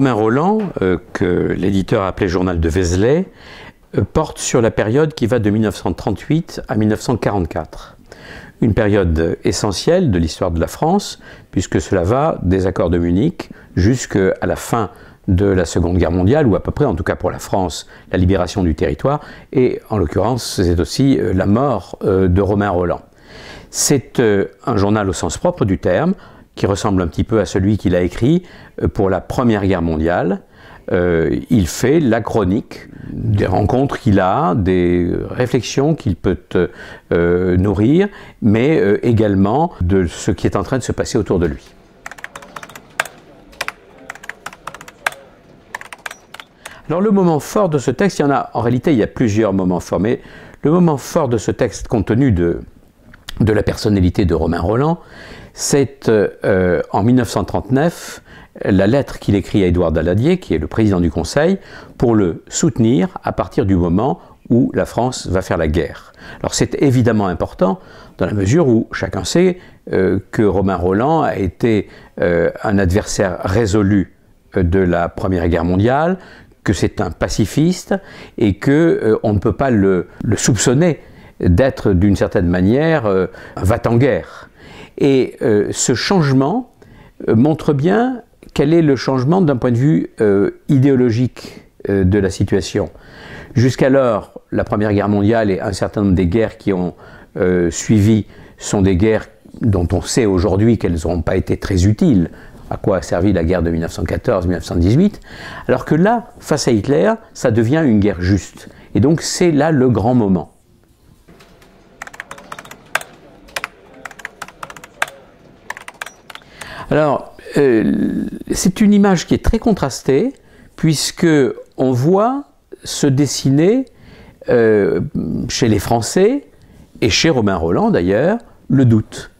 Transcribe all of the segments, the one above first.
Romain Rolland, que l'éditeur appelait Journal de Vézelay, porte sur la période qui va de 1938 à 1944. Une période essentielle de l'histoire de la France, puisque cela va des accords de Munich jusqu'à la fin de la Seconde Guerre mondiale, ou à peu près, en tout cas pour la France, la libération du territoire, et en l'occurrence, c'est aussi la mort de Romain Rolland. C'est un journal au sens propre du terme, qui ressemble un petit peu à celui qu'il a écrit pour la Première Guerre mondiale. Il fait la chronique des rencontres qu'il a, des réflexions qu'il peut nourrir, mais également de ce qui est en train de se passer autour de lui. Alors le moment fort de ce texte, en réalité il y a plusieurs moments forts, mais le moment fort de ce texte, compte tenu de la personnalité de Romain Rolland, c'est en 1939, la lettre qu'il écrit à Édouard Daladier, qui est le président du Conseil, pour le soutenir à partir du moment où la France va faire la guerre. Alors c'est évidemment important dans la mesure où chacun sait que Romain Rolland a été un adversaire résolu de la Première Guerre mondiale, que c'est un pacifiste et qu'on ne peut pas le soupçonner d'être d'une certaine manière un va-t-en-guerre. Et ce changement montre bien quel est le changement d'un point de vue idéologique de la situation. Jusqu'alors, la Première Guerre mondiale et un certain nombre des guerres qui ont suivi sont des guerres dont on sait aujourd'hui qu'elles n'ont pas été très utiles. À quoi a servi la guerre de 1914-1918, alors que là, face à Hitler, ça devient une guerre juste. Et donc c'est là le grand moment. Alors, c'est une image qui est très contrastée, puisque on voit se dessiner chez les Français, et chez Romain Rolland d'ailleurs, le doute.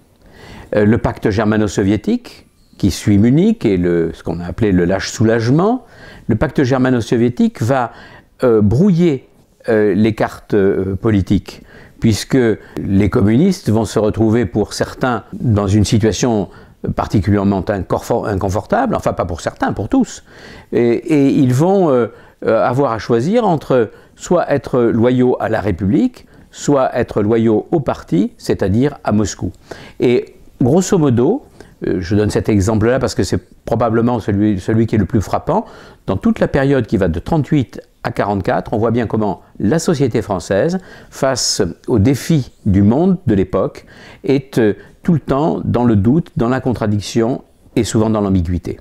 Le pacte germano-soviétique, qui suit Munich, et ce qu'on a appelé le lâche soulagement, le pacte germano-soviétique va brouiller les cartes politiques, puisque les communistes vont se retrouver pour certains dans une situation particulièrement inconfortable, enfin pas pour certains, pour tous, et ils vont avoir à choisir entre soit être loyaux à la République, soit être loyaux au parti, c'est-à-dire à Moscou. Et grosso modo, je donne cet exemple-là parce que c'est probablement celui qui est le plus frappant. Dans toute la période qui va de 1938 à 1944, on voit bien comment la société française, face aux défis du monde de l'époque, est tout le temps dans le doute, dans la contradiction et souvent dans l'ambiguïté.